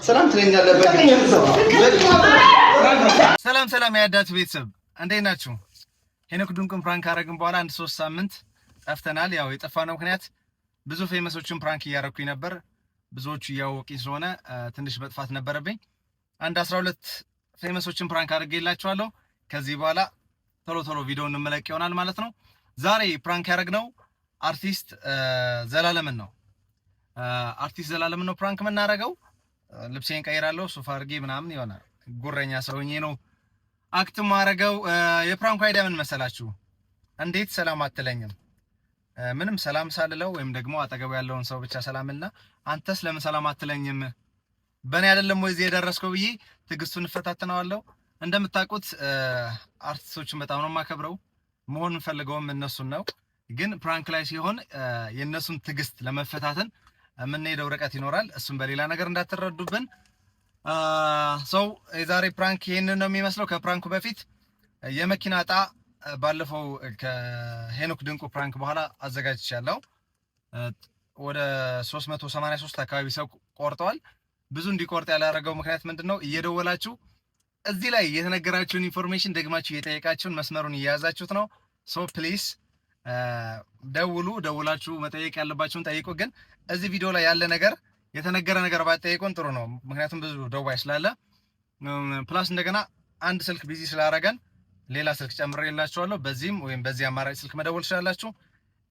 ሰላም ትለኛለህ። ሰላም ያዳት ቤተሰብ እንዴት ናችሁ? ሄኖክ ድንቁን ፕራንክ አረግን በኋላ 1-3 ሳምንት ጠፍተናል። ያው የጠፋነው ምክንያት ብዙ ፌመሶችን ፕራንክ እያረኩኝ ነበር። ብዙዎቹ እያወቁኝ ስለሆነ ትንሽ መጥፋት ነበረብኝ። 12 ፌመሶችን ፕራንክ አድርጌላችኋለሁ። ከዚህ በኋላ ቶሎ ቪዲዮ እንመለቅ ይሆናል ማለት ነው። ዛሬ ፕራንክ ያረግነው አርቲስት ዘላለምን ነው። አርቲስት ዘላለምን ነው ፕራንክ የምናረገው። ልብሴን ቀይራለሁ፣ ሱፍ አድርጌ ምናምን ይሆናል። ጉረኛ ሰውኜ ነው አክት ማረገው። የፕራንክ አይዲያ ምን መሰላችሁ? እንዴት ሰላም አትለኝም? ምንም ሰላም ሳልለው ወይም ደግሞ አጠገቡ ያለውን ሰው ብቻ ሰላምና አንተስ ለምን ሰላም አትለኝም? በእኔ አይደለም ወይ እዚህ የደረስከው ብዬ ትዕግስቱን እፈታተነዋለሁ። እንደምታውቁት አርቲስቶችን በጣም ነው የማከብረው። መሆን ፈልገውም እነሱን ነው። ግን ፕራንክ ላይ ሲሆን የእነሱን ትዕግስት ለመፈታተን የምንሄደው ርቀት ይኖራል። እሱም በሌላ ነገር እንዳትረዱብን። ሰው የዛሬ ፕራንክ ይሄንን ነው የሚመስለው። ከፕራንኩ በፊት የመኪና ዕጣ ባለፈው ከሄኖክ ድንቁ ፕራንክ በኋላ አዘጋጅቻለሁ። ወደ 383 አካባቢ ሰው ቆርጠዋል። ብዙ እንዲቆርጥ ያላረገው ምክንያት ምንድነው? እየደወላችሁ እዚህ ላይ የተነገራችሁን ኢንፎርሜሽን ደግማችሁ እየጠየቃችሁን መስመሩን እየያዛችሁት ነው። ሶ ፕሊዝ ደውላችሁ መጠየቅ ያለባችሁን ጠይቁ። ግን እዚህ ቪዲዮ ላይ ያለ ነገር የተነገረ ነገር ባትጠይቁን ጥሩ ነው። ምክንያቱም ብዙ ደዋይ ስላለ ፕላስ እንደገና አንድ ስልክ ቢዚ ስላረገን ሌላ ስልክ ጨምሬላችኋለሁ። በዚህም ወይም በዚህ አማራጭ ስልክ መደወል ትችላላችሁ።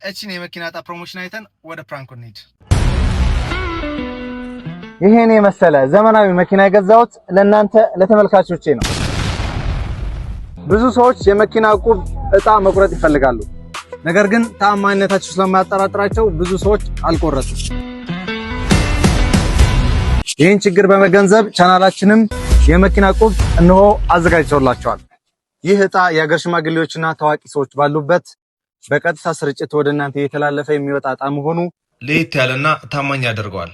እቺን የመኪና ዕጣ ፕሮሞሽን አይተን ወደ ፕራንኩ እንሂድ። ይሄን የመሰለ ዘመናዊ መኪና የገዛሁት ለእናንተ ለተመልካቾቼ ነው። ብዙ ሰዎች የመኪና ዕቁብ ዕጣ መቁረጥ ይፈልጋሉ። ነገር ግን ተአማኝነታቸው ስለማያጠራጥራቸው ብዙ ሰዎች አልቆረጡም። ይህን ችግር በመገንዘብ ቻናላችንም የመኪና ዕቁብ እንሆ አዘጋጅቶላቸዋል። ይህ ዕጣ የሀገር ሽማግሌዎችና ታዋቂ ሰዎች ባሉበት በቀጥታ ስርጭት ወደ እናንተ እየተላለፈ የሚወጣ ዕጣ መሆኑ ለየት ያለና ታማኝ ያደርገዋል።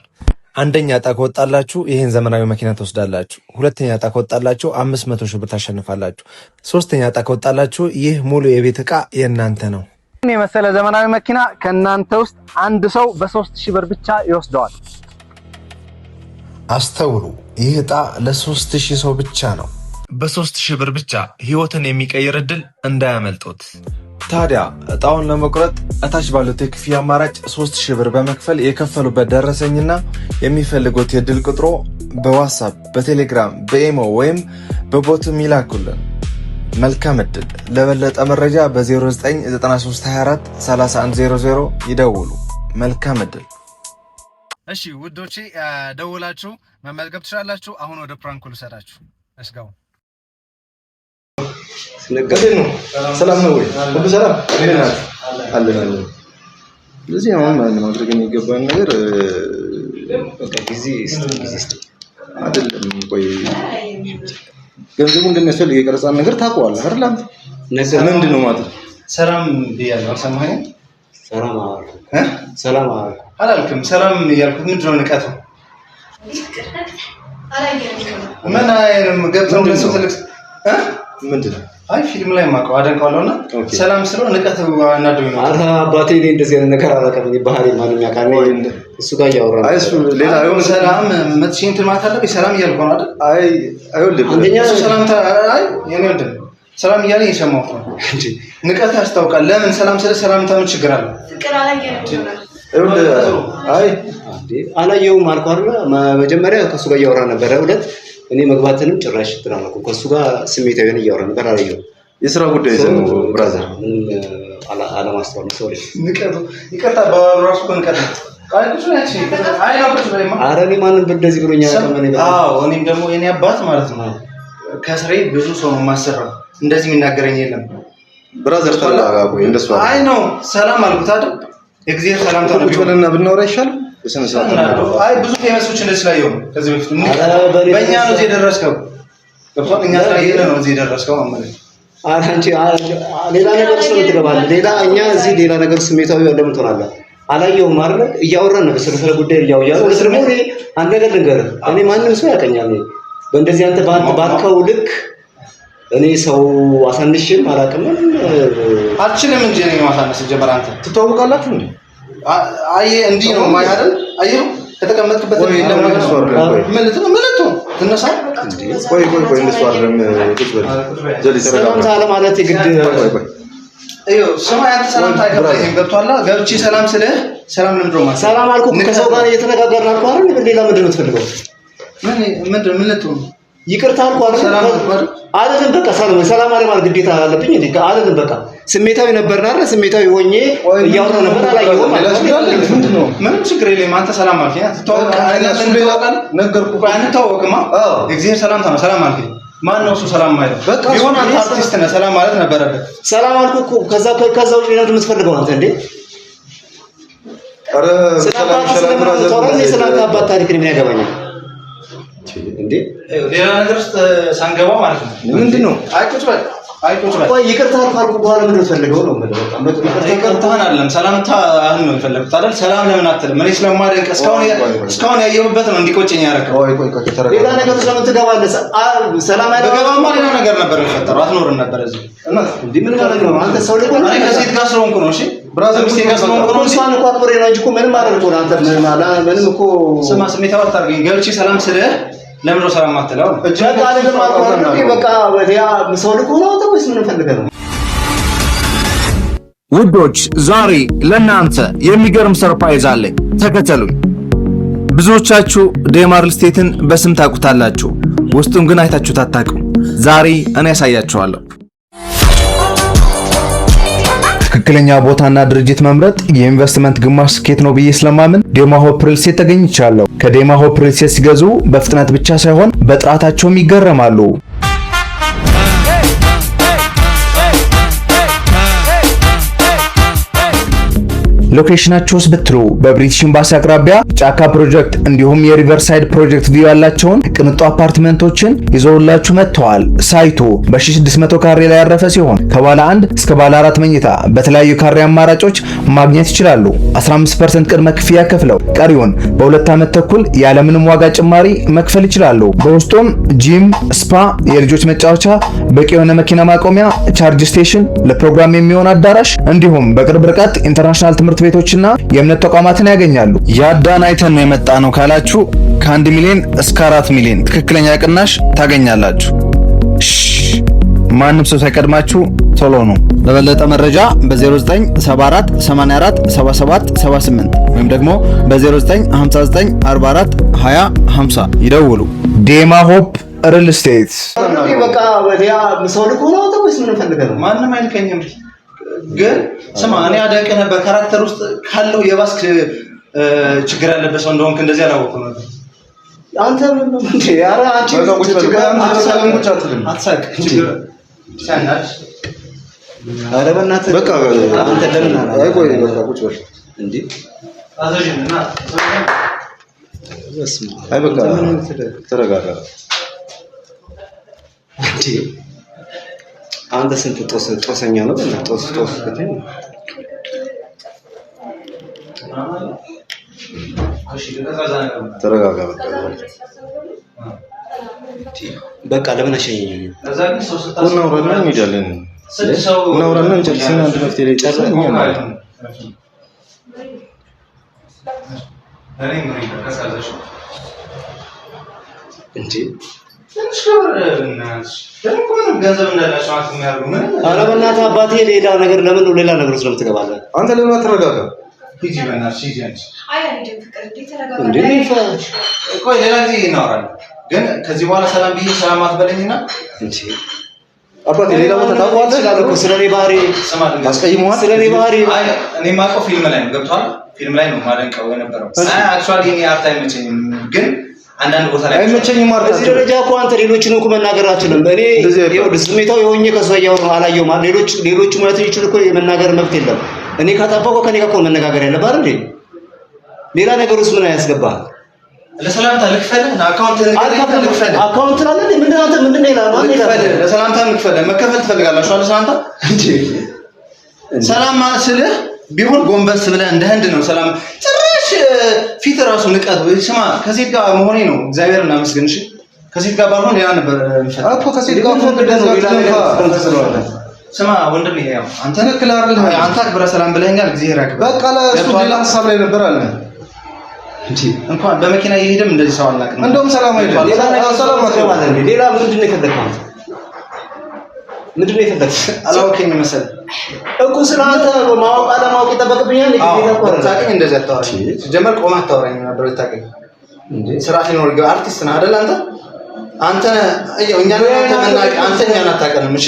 አንደኛ ዕጣ ከወጣላችሁ ይህን ዘመናዊ መኪና ትወስዳላችሁ። ሁለተኛ ዕጣ ከወጣላችሁ 500 ሺህ ብር ታሸንፋላችሁ። ሶስተኛ ዕጣ ከወጣላችሁ ይህ ሙሉ የቤት ዕቃ የእናንተ ነው። ይህን የመሰለ ዘመናዊ መኪና ከእናንተ ውስጥ አንድ ሰው በ3000 ብር ብቻ ይወስደዋል። አስተውሉ፣ ይህ ዕጣ ለ3000 ሰው ብቻ ነው። በ3000 ብር ብቻ ህይወትን የሚቀይር እድል እንዳያመልጡት። ታዲያ ዕጣውን ለመቁረጥ እታች ባሉት የክፍያ አማራጭ 3000 ብር በመክፈል የከፈሉበት ደረሰኝና የሚፈልጉት የድል ቁጥሮ በዋትስአፕ፣ በቴሌግራም፣ በኢሞ ወይም በቦትም ይላኩልን። መልካም እድል። ለበለጠ መረጃ በ0993243100 ይደውሉ። መልካም እድል። እሺ ውዶቼ ደውላችሁ መመዝገብ ትችላላችሁ። አሁን ወደ ፕራንኩ ልሰራችሁ። እስጋው ሰላም ነው ወይ? ሁሉ ሰላም አለን። ስለዚህ አሁን ማድረግ የሚገባን ነገር በቃ ጊዜ አይደለም። ቆይ ገንዘቡ እንደሚያስፈልግ የቀረጻን ነገር ታውቀዋለህ አይደል? አንተ ምንድን ነው ማለት ሰላም ብያለሁ። ሰማኸኝ? ሰላም አላልክም? ሰላም እያልኩት ምንድን ነው ንቀት? ምን አይነም ገብተው ለሰው ትልቅ ምንድን ነው? አይ ፊልም ላይ ማቀው አደንቀዋለሁና ሰላም ስለው ንቀት እናደው ነው። አታ አባቴ እንደዚህ አይነት ነገር አላውቅም። ባህሪ ማንም ያውቃል። እሱ ጋር ያወራል። አይ እሱ ሌላ አይሆን። ሰላም መጥሽን ትማት አለብኝ ሰላም እያልኩ ነው አይደል? አይ አይወልም። አንደኛ ሰላም አይ የኔ ወንድም ሰላም እያለ እየሰማሁት ነው እንጂ ንቀት ያስታውቃል። ለምን ሰላም ስለ ሰላምታ ምን ችግር አለ? ፍቅር አላየንም። አይ አላየውም አልኩ አይደል? መጀመሪያ ከሱ ጋር ያወራ ነበር። ሁለት እኔ መግባትንም ጭራሽ ትራማኩ ከሱ ጋር ስሜታዊ ነው እያወራ ነበር። አላየውም። የሥራ ጉዳይ ነው ብራዘር። አለማስተዋል ነው። ሶሪ ንቀቱ ይቀጣ በራሱ ንቀት ነው። አይ ነው ብለህ ኧረ እኔ ማንም እንደዚህ ብሎኛል። አዎ እኔም ደግሞ የኔ አባት ማለት ነው ከስሬ ብዙ ሰው ነው ማሰራው። እንደዚህ የሚናገረኝ የለም ብራዘር። ተረጋጋ። እንደሱ አይ ነው ሰላም አልኩት አይደል? የእግዚአብሔር ሰላምታ ነው ቢሆንና ብናወራ ይሻላል። በስነ ስርዓት አይ ብዙ ፌመሶች እንደዚህ ላይ ነው ከዚህ በፊት በእኛ ነው እዚህ የደረስከው። ገብቶሃል? እኛ ላይ ነው እዚህ የደረስከው ማለት አንቺ ሌላ ነገር ስለምትገባለህ ሌላ እኛ እዚህ ሌላ ነገር ስሜታዊ ለምን ትሆናለህ? አላየውም አይደል? እያወራን ነው ስለ ጉዳይ እያወራን ነው። ስለዚህ እኔ አንድ ነገር ልንገርህ፣ እኔ ማንም ሰው ያቀኛል። በእንደዚህ አንተ ባልከው ልክ እኔ ሰው አሳንሽም አላውቅም አልችልም እንጂ እኔ ማሳነስ ጀመር። አንተ ትተዋወቃላችሁ እንዴ? አይ እንዲህ ነው ማይ አይደል? አየሁ ከተቀመጥክበት ምን ትነሳ ቆይ እንደሱ አይደለም ቁጭ በል ዘሊ ተረጋጋ ሰላም ማለት የግድ እዩ ስማ ያንተ ሰላም ታይገባኝ ገብቷላ ገብቼ ሰላም ስልህ ሰላም ለምንድነው ማለት ሰላም አልኩ ከሰው ጋር እየተነጋገርን አልኩ አይደል ሌላ ምንድን ነው የምትፈልገው ምን ልትሆን ይቅርታ አልኩ አይደል በቃ ሰላም ማለት ግዴታ አለብኝ እንዴ አይደል በቃ ስሜታዊ ነበርና አይደል ስሜታዊ ሆኜ እያወራሁ ነበር አላየሁም ምንም ችግር የለም አንተ ሰላም አልከኝ ተዋወቃለህ ነገርኩህ አንተዋወቅማ እግዚአብሔር ሰላም አልከኝ ማን ነው እሱ ሰላም ማለት በቃ ይሁን አንተ አርቲስት ነህ ሰላም ማለት ነበረበት ሰላም አልኩህ እኮ ከዛ ውጪ ነው የምትፈልገው አንተ እንዴ አረ ሰላም ብራዘር ሰላም አባት ታሪክ ነው የሚያገባኝ እንዴ ሌላ ነገር ውስጥ ሳንገባ ማለት ነው ምንድነው አይቆጭ በል ቆይ ይቅርታ ካልኩ በኋላ ምንድነው ፈልገው ነው ማለት በጣም ይቅርታህን አይደለም ሰላምታ አሁን ነው የፈለኩት አይደል ሰላም ለምን አትልም እኔ ስለማደንቅ እስካሁን ያየሁበት ነው እንዲቆጨኝ ያደረገው ቆይ ተረጋጋ ሌላ ነገር ስለምን ትገባለህ ሰላም በገባማ ሌላ ነገር ነበር የሚፈጠረው አትኖርም ነበር እዚህ እንዴ ምን ማለት ነው አንተ ሰው ልጅ እኔ ከሴት ጋር ስለሆንኩ ነው እሺ ብራዘር ሴት ጋር ስለሆንኩ ነው እሷን እኮ አክብሬ ነው እንጂ እኮ ምንም ማለት ነው አንተ ምንም እኮ ስማ ስሜታው አታርገኝ ገብቼ ሰላም ስልህ ለምን ነው ሰላም አትለው በቃ አይደለም በቃ ያ ሰው ልጅ ሆኖ ነው ወይስ ምን ፈልገህ ነው ውዶች ዛሬ ለእናንተ የሚገርም ሰርፕራይዝ አለኝ ተከተሉኝ ብዙዎቻችሁ ዴማር ሪል ስቴትን በስም ታውቁታላችሁ ውስጡን ግን አይታችሁት አታውቁም ዛሬ እኔ ያሳያችኋለሁ ትክክለኛ ቦታና ድርጅት መምረጥ የኢንቨስትመንት ግማሽ ስኬት ነው ብዬ ስለማምን ዴማ ሆፕ ሪል ስቴት ተገኝቻለሁ ከዴማ ሆፕ ሪል ስቴት ሲገዙ በፍጥነት ብቻ ሳይሆን በጥራታቸውም ይገረማሉ ሎኬሽናቸውስ ብትሉ በብሪቲሽ ኤምባሲ አቅራቢያ ጫካ ፕሮጀክት እንዲሁም የሪቨርሳይድ ፕሮጀክት ቪው ያላቸውን ቅንጡ አፓርትመንቶችን ይዘውላችሁ መጥተዋል ሳይቱ በ1600 ካሬ ላይ ያረፈ ሲሆን ከባለ 1 እስከ ባለ 4 መኝታ በተለያዩ ካሬ አማራጮች ማግኘት ይችላሉ 15% ቅድመ ክፍያ ከፍለው ቀሪውን በ2 ዓመት ተኩል ያለምንም ዋጋ ጭማሪ መክፈል ይችላሉ በውስጡም ጂም ስፓ የልጆች መጫወቻ በቂ የሆነ መኪና ማቆሚያ ቻርጅ ስቴሽን ለፕሮግራም የሚሆን አዳራሽ እንዲሁም በቅርብ ርቀት ኢንተርናሽናል ትምህርት ቤቶችና የእምነት ተቋማትን ያገኛሉ ያዳን አይተን ነው የመጣ ነው ካላችሁ ከ1 ሚሊዮን እስከ 4 ሚሊዮን ትክክለኛ ቅናሽ ታገኛላችሁ ማንም ሰው ሳይቀድማችሁ ቶሎ ነው ለበለጠ መረጃ በ0974 84 77 78 ወይም ደግሞ በ0959 44 20 50 ይደውሉ ዴማ ሆፕ ሪል ስቴት በቃ ያ ሰው ልጅ ሆኖ ነው ወይስ ምን ፈልገህ ነው ማንንም አይልከኝም ግን ስማ እኔ አደንቅ ነበር ካራክተር ውስጥ ካለው የባስክ ችግር ያለበት ሰው እንደሆንክ እንደዚህ አላወቅኩም ነበር አንተ ምን እንዴ ኧረ አንቺ ሰላም አትልም አትሳቅ ችግር ሳናች ኧረ በእናትህ በቃ አንተ ለምን ቆይ በቃ ቁጭ በል እንዴ አዘዥና አይ በቃ ተረጋጋ እንዴ አንተ ስንት ጦሰኛ ነው እና ጦስ ከተኝ ተረጋጋ በቃ ለምን አሸኘኝ እናውራና እንሄዳለን እናውራና እንጨርስና አንድ መፍትሄ ላይ ጨርሰን እኛ ማለት ነው እንዴ ገንዘብ እንዳላቸው አትሚያርጉ ምን ኧረ በእናትህ አባቴ ሌላ ነገር ለምን ሌላ ነገር ውስጥ ለምትገባለህ አንተ ለምን አትረጋጋ ሂጂ በእናትሽ ሂጂ አንቺ አይ አይደለም ፍቅር ተረጋጋ እንዴ ቆይ ሌላ ጊዜ እናወራለን ግን ከዚህ በኋላ ሰላም ብዬ ሰላም አትበለኝና እንዴ አባቴ ሌላ ቦታ ታውቀዋለህ ስላለኩ ስለኔ ባህሪ ታስቀይመዋል ስለኔ ባህሪ አይ እኔ ማውቀው ፊልም ላይ ነው ገብቷል ፊልም ላይ ነው ማደንቀው የነበረው አይ አክቹአሊ እኔ አርት አይመቸኝም ግን አንዳንድ ቦታ ላይ አይመቸኝም አርት እዚህ ደረጃ እኮ አንተ ሌሎችን እኮ መናገር አትችልም እኔ ይኸውልህ ስሜታው የሆኜ ከሰው ያወራው አላየው ማለት ሌሎች ሙያተኞች እኮ የመናገር መብት የለም እኔ ካጠፋው ከኔ ጋር እኮ መነጋገር ያለብህ አይደል እንዴ ሌላ ነገር ውስጥ ምን ያስገባህ ለሰላምታ ልክፈልህ አካውንት አለ ምንድን ነው ይላል ማለት ይላል ለሰላምታ ልክፈልህ መከፈል ትፈልጋላችሁ አይደል ሰላምታ እንዴ ሰላም ማለት ስልህ ቢሆን ጎንበስ ብለህ እንደ ህንድ ነው ሰላም ጭራሽ ፊት ራሱ ንቀት ወይ ስማ ከሴት ጋር መሆኔ ነው እግዚአብሔር እናመስግን እሺ ከሴት ጋር ባልሆን ሌላ ነበር እኮ ከሴት ጋር ፈቅደህ ነው ሌላ ነገር ስማ ወንድም ይሄ ያው አንተ ነክላ አይደል አንተ አክብረ ሰላም ብለኛል እግዚአብሔር ያክብር በቃ ለእሱ ሌላ ሐሳብ ላይ ነበር አለ እንጂ እንኳን በመኪና እየሄደም እንደዚህ ሰው አላውቅም። እንደውም ሰላም አይቷል። ሌላ ምንድን ነው የፈለግከው? ምንድን ነው የፈለግከው? አላውቅኝ መሰለህ እኮ ስለአንተ ማወቅ አለማወቅ ይጠበቅብኛል። ታውቂኝ እንደዚህ አታወራኝ። ጀመር ቆማ አታወራኝ ነበር ታውቂኝ እንዴ? ስራ ሲኖር አርቲስት ነህ አይደል አንተ? አንተ እኛ ነው አንተ እኛን አታውቅንም። እሺ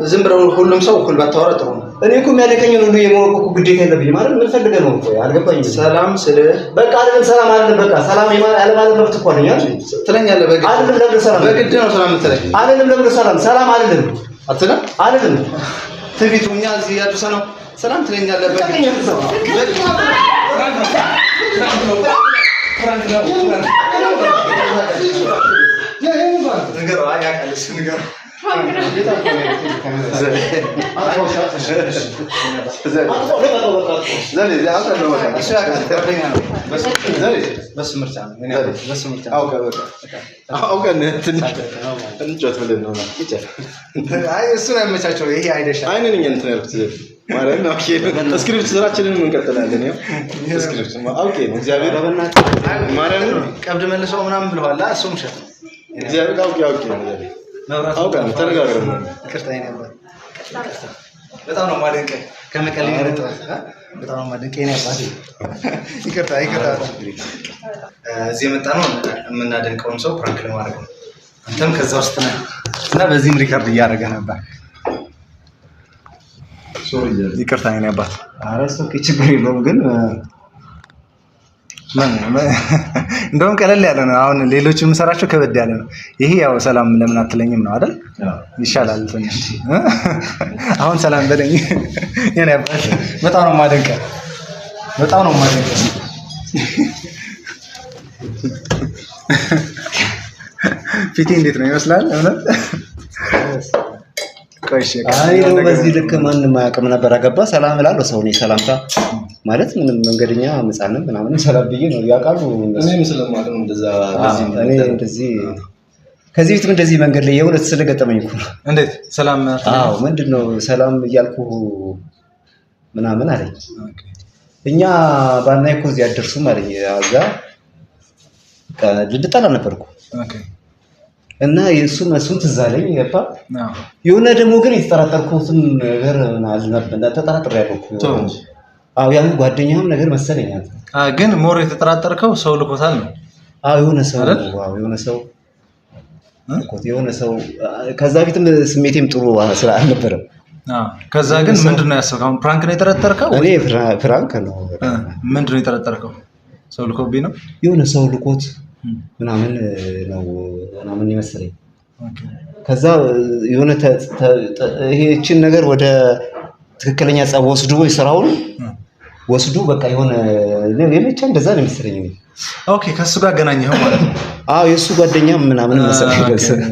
ዝም ብለው ሁሉም ሰው እኩል ባታወራ ጥሩ ነው። እኔ እኮ የሚያደቀኝ ሁሉ የማወቅ እኮ ግዴታ የለብኝም ማለት ምን ፈልገህ ነው? እኮ አልገባኝም። ሰላም ስልህ በቃ አይደለም ሰላም አይደለም በቃ ሰላም ያለ ማለት መብት እኮ ነኝ አይደል? ትለኛለህ። በግድ አይደለም ለምን ሰላም በግድ ነው ሰላም የምትለኝ? አይደለም ለምን ሰላም አይደለም አትልም? አይደለም ትቢቱ እኛ እዚህ ያዱሰ ነው ሰላም ትለኛለህ። በግድ ነገር አያቀልስ ነገር እሱን አይመቻቸው። ይሄ አይደሻ አይነኝ እንትን ያልኩት ማለት ነው። ስክሪፕት ስራችንን እንቀጥላለን። ያው ስክሪፕት አውቄ ነው እግዚአብሔር ማርያም ቀብድ መልሰው ምናምን ብለዋል። እሱም ሸት እግዚአብሔር አውቄ ነው አውቃለሁ። ተነጋግረን ነው። ይቅርታ ነበር። በጣም ነው የማደንቀህ። ከመቀሌ ነው በጣም ነው የማደንቀህ። እኔ አባቴ ይቅርታ እዚህ የመጣ ነው የምናደንቀውን ሰው ፕራንክ ለማድረግ ነው። አንተም ከዛ ውስጥ ነህ እና በዚህም ሪከርድ እያደረገ ነበር። ይቅርታ እኔ አባት። ኧረ እሱ ችግር የለውም ግን እንደውም ቀለል ያለ ነው። አሁን ሌሎች የምሰራቸው ከበድ ያለ ነው። ይሄ ያው ሰላም ለምን አትለኝም ነው አይደል? ይሻላል ትንሽ። አሁን ሰላም በለኝ የኔ አባት። በጣም ነው የማደንቀህ። ፊቴ እንዴት ነው ይመስላል? እውነት አይ ነው በዚህ ልክ ማንም አያውቅም ነበር። አገባ ሰላም እላለሁ ሰው ነኝ። ሰላምታ ማለት ምንም መንገደኛ መጻነም ምናምን ሰላም ብዬ ነው ያውቃሉ። እኔም ስለማውቅ ነው እንደዛ እኔ እንደዚህ ከዚህ በፊትም እንደዚህ መንገድ ላይ የሁለት ስለገጠመኝ እኮ ነው። እንዴት ሰላም? አዎ ምንድነው ሰላም እያልኩ ምናምን አለኝ። እኛ ባናይ እኮ እዚህ አደርሱም አለኝ። አዛ ልንጣላ ነበርኩ እና የእሱን ትዝ አለኝ። ገባ የሆነ ደግሞ ግን የተጠራጠርኩትም ነገር ተጠራጥሬያለሁ እኮ። አዎ ያን ጓደኛም ነገር መሰለኝ። ግን ሞር የተጠራጠርከው ሰው ልኮታል ነው? አዎ የሆነ ሰው ከዛ ፊትም ስሜቴም ጥሩ አልነበረም። ከዛ ግን ምንድነው ያሰብከው? አሁን ፕራንክ ነው የጠረጠርከው? እኔ ፕራንክ ነው። ምንድነው የጠረጠርከው? ሰው ልኮብኝ ነው? የሆነ ሰው ልኮት ምናምን ነው ምናምን ይመስለኝ። ከዛ የሆነ ይሄችን ነገር ወደ ትክክለኛ ጸብ ወስዱ ስራውን ወስዱ በቃ የሆነ ለኔቻ እንደዛ ነው የሚመስለኝ። ኦኬ ከሱ ጋር አገናኘኸው ማለት ነው? አዎ የሱ ጓደኛ ምናምን መሰለኝ።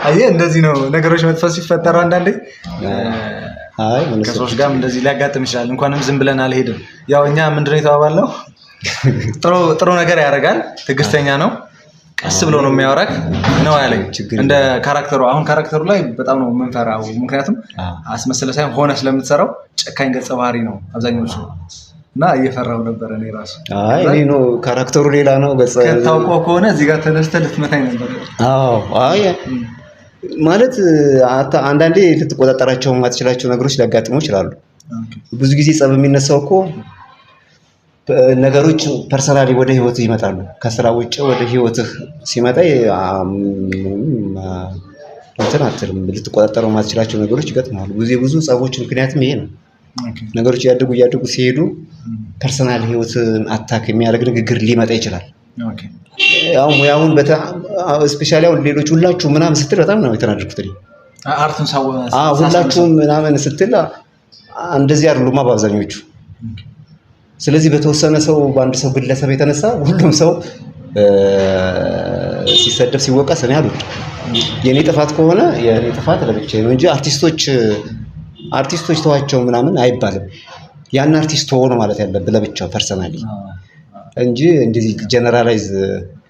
አየህ እንደዚህ ነው ነገሮች መጥፎ ሲፈጠሩ አንዳንዴ። አይ ከሰዎች ጋርም እንደዚህ ሊያጋጥም ይችላል። እንኳንም ዝም ብለን አልሄድም። ያው እኛ ምንድነው የተባባልነው? ጥሩ ነገር ያደርጋል፣ ትዕግስተኛ ነው፣ ቀስ ብሎ ነው የሚያወራክ ነው ያለኝ። እንደ ካራክተሩ አሁን ካራክተሩ ላይ በጣም ነው የምንፈራው። ምክንያቱም አስመስለህ ሳይሆን ሆነ ስለምትሰራው ጨካኝ ገጸ ባህሪ ነው አብዛኞቹ እና እየፈራው ነበር እኔ ራሱ። አይ እኔ ነው ካራክተሩ ሌላ ነው ገጸ ከታውቀው ከሆነ እዚህ ጋር ተነስተህ ልትመታኝ ነበር። አዎ አይ ማለት አንዳንዴ ልትቆጣጠራቸው የማትችላቸው ነገሮች ሊያጋጥሙ ይችላሉ። ብዙ ጊዜ ጸብ የሚነሳው እኮ ነገሮች ፐርሰናሊ ወደ ህይወት ይመጣሉ። ከስራ ውጭ ወደ ህይወትህ ሲመጣ እንትን አትልም። ልትቆጣጠረው የማትችላቸው ነገሮች ይገጥማሉ። ብዙ ጸቦች ምክንያቱም ይሄ ነው። ነገሮች እያደጉ ሲሄዱ ፐርሰናል ህይወትን አታክ የሚያደርግ ንግግር ሊመጣ ይችላል። አሁን ሙያውን ስፔሻሊ አሁን ሌሎች ሁላችሁ ምናምን ስትል በጣም ነው የተናደድኩት። አርቱን ሰው ሁላችሁም ምናምን ስትል እንደዚህ አይደሉማ በአብዛኞቹ። ስለዚህ በተወሰነ ሰው በአንድ ሰው ግለሰብ የተነሳ ሁሉም ሰው ሲሰደብ ሲወቀስ እኔ አልወድም። የኔ ጥፋት ከሆነ የኔ ጥፋት ለብቻዬ ነው እንጂ አርቲስቶች ተዋቸው ምናምን አይባልም። ያን አርቲስት ሆኖ ማለት ያለብህ ለብቻው ፐርሰናሊ እንጂ እንደዚህ ጀነራላይዝ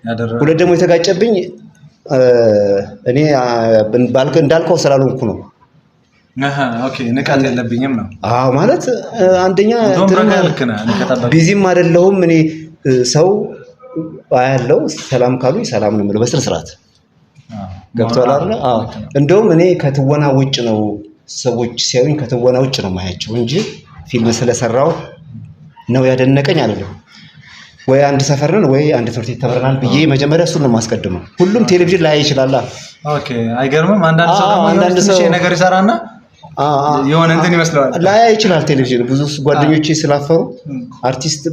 ያደረገ። ሁለት ደግሞ የተጋጨብኝ እኔ እንዳልከው ስላልሆንኩ ነው። ኦኬ ንቃት የለብኝም ነው። አዎ ማለት አንደኛ ቢዚም አይደለሁም እኔ ሰው አያለው ሰላም ካሉ ሰላም ነው የምለው በስነ ስርዓት ገብቷል አይደል? አዎ እንደውም እኔ ከትወና ውጭ ነው ሰዎች ሲያዩኝ ከትወና ውጭ ነው ማያቸው እንጂ ፊልም ስለሰራው ነው ያደነቀኝ አይደለም። ወይ አንድ ሰፈር ነን ወይ አንድ ትምህርት ቤት ተምረናል ብዬ መጀመሪያ እሱን ነው የማስቀድመው። ሁሉም ቴሌቪዥን ላይ ይችላል። ኦኬ አይገርምም? አንዳንድ ሰው ደግሞ አንዳንድ ሰው ነገር ይሰራና የሆነ እንትን ይመስላል ላይ ይችላል ቴሌቪዥን። ብዙ ጓደኞቼ ስላፈሩ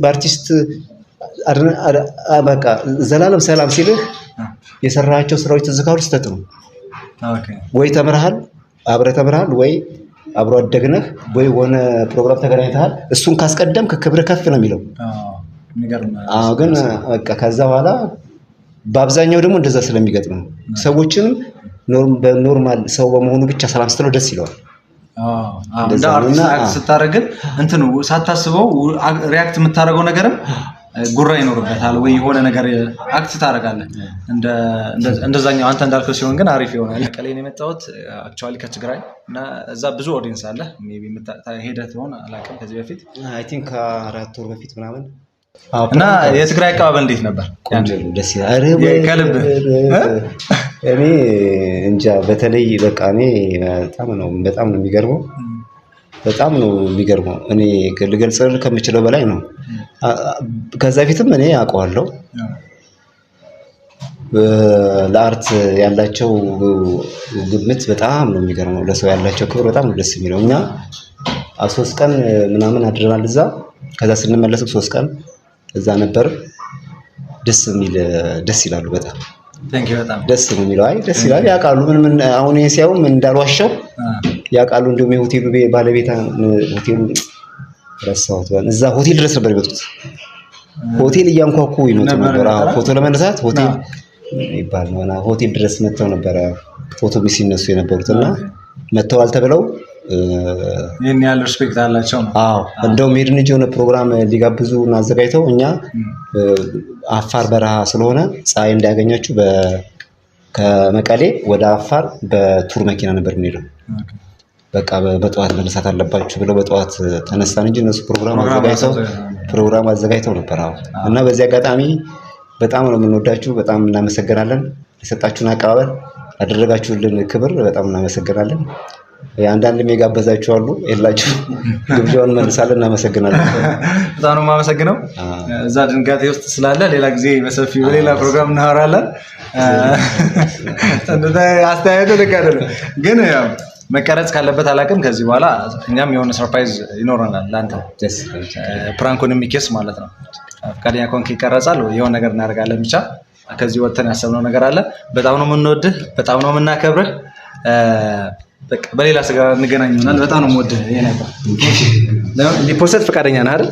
በአርቲስት በቃ ዘላለም ሰላም ሲልህ የሰራቸው ስራዎች ትዝ ካሉ ስተት ነው። ወይ ተምረሃል አብረህ ተምረሃል ወይ አብሮ አደግነህ ወይ ሆነ ፕሮግራም ተገናኝተሃል እሱን ካስቀደምክ ክብር ከፍ ነው የሚለው። ግን በቃ ከዛ በኋላ በአብዛኛው ደግሞ እንደዛ ስለሚገጥም ነው ሰዎችን በኖርማል ሰው በመሆኑ ብቻ ሰላም ስትለው ደስ ይለዋል። እንደ አርቲስት ስታረግ እንትኑ ሳታስበው ሪአክት የምታረገው ነገርም ጉራ ይኖርበታል ወይ የሆነ ነገር አክት ታረጋለህ። እንደዛኛው አንተ እንዳልከው ሲሆን ግን አሪፍ ይሆናል። ቀሌን የመጣሁት አክቹአሊ ከትግራይ እና እዛ ብዙ ኦዲየንስ አለ። ሜቢ ሄደህ ትሆን አላውቅም ከዚህ በፊት አይ ቲንክ ከአራት ወር በፊት ምናምን እና የትግራይ አቀባበል እንዴት ነበር? ደስ ይላል ከልብ እኔ እንጃ በተለይ በቃ እኔ በጣም ነው የሚገርመው። በጣም ነው የሚገርመው። እኔ ልገልጽልህ ከምችለው በላይ ነው። ከዛ ፊትም እኔ አውቀዋለሁ። ለአርት ያላቸው ግምት በጣም ነው የሚገርመው። ለሰው ያላቸው ክብር በጣም ነው ደስ የሚለው። እኛ 3 ቀን ምናምን አድረናል እዛ። ከዛ ስንመለስ 3 ቀን እዛ ነበር። ደስ ይላሉ በጣም በጣም ደስ ነው የሚለው። አይ ደስ ይላል። ያውቃሉ ምን አሁን ሲያዩ ምን እንዳልዋሸው ያውቃሉ። እንደውም የሆቴሉ ባለቤት ሆቴሉ ረሳሁት። እዛ ሆቴል ድረስ ነበር የመጡት። ሆቴል እያንኳኩ ይመጡ ነበር። ፎቶ ለመነሳት ሆቴል ይባል ነው ሆቴል ድረስ መጥተው ነበር ፎቶ ሲነሱ የነበሩትና መጥተዋል ተብለው ይሄን ያለው ሪስፔክት አላቸው ነው። አዎ እንደውም ሄድን የሆነ ፕሮግራም ሊጋብዙና አዘጋጅተው እኛ አፋር በረሃ ስለሆነ ፀሐይ እንዳያገኛችሁ ከመቀሌ ወደ አፋር በቱር መኪና ነበር የምንሄደው። በቃ በጠዋት መነሳት አለባችሁ ብለው በጠዋት ተነሳን እንጂ እነሱ ፕሮግራም አዘጋጅተው ነበር። አዎ እና በዚህ አጋጣሚ በጣም ነው የምንወዳችሁ፣ በጣም እናመሰግናለን። የሰጣችሁን አቀባበል ያደረጋችሁልን ክብር በጣም እናመሰግናለን። አንዳንድ የጋበዛችሁ አሉ የላችሁ ግብዣውን መልሳለን። እናመሰግናለን። በጣም ነው የማመሰግነው። እዛ ድንጋቴ ውስጥ ስላለ ሌላ ጊዜ በሰፊው በሌላ ፕሮግራም እናወራለን። አስተያየቱ ልክ አይደለም ግን ያው መቀረጽ ካለበት አላውቅም። ከዚህ በኋላ እኛም የሆነ ሰርፕራይዝ ይኖረናል ለአንተ ፕራንኩን የሚኬስ ማለት ነው። ፈቃደኛ ከሆንክ ይቀረጻል የሆነ ነገር እናደርጋለን። ብቻ ከዚህ ወጥተን ያሰብነው ነገር አለ። በጣም ነው የምንወድህ፣ በጣም ነው የምናከብርህ። በቃ በሌላ ስጋ እንገናኝ ይሆናል። በጣም ነው የምወድህ። ይሄ ነበር ሊፖስት ፈቃደኛ ነህ አይደል?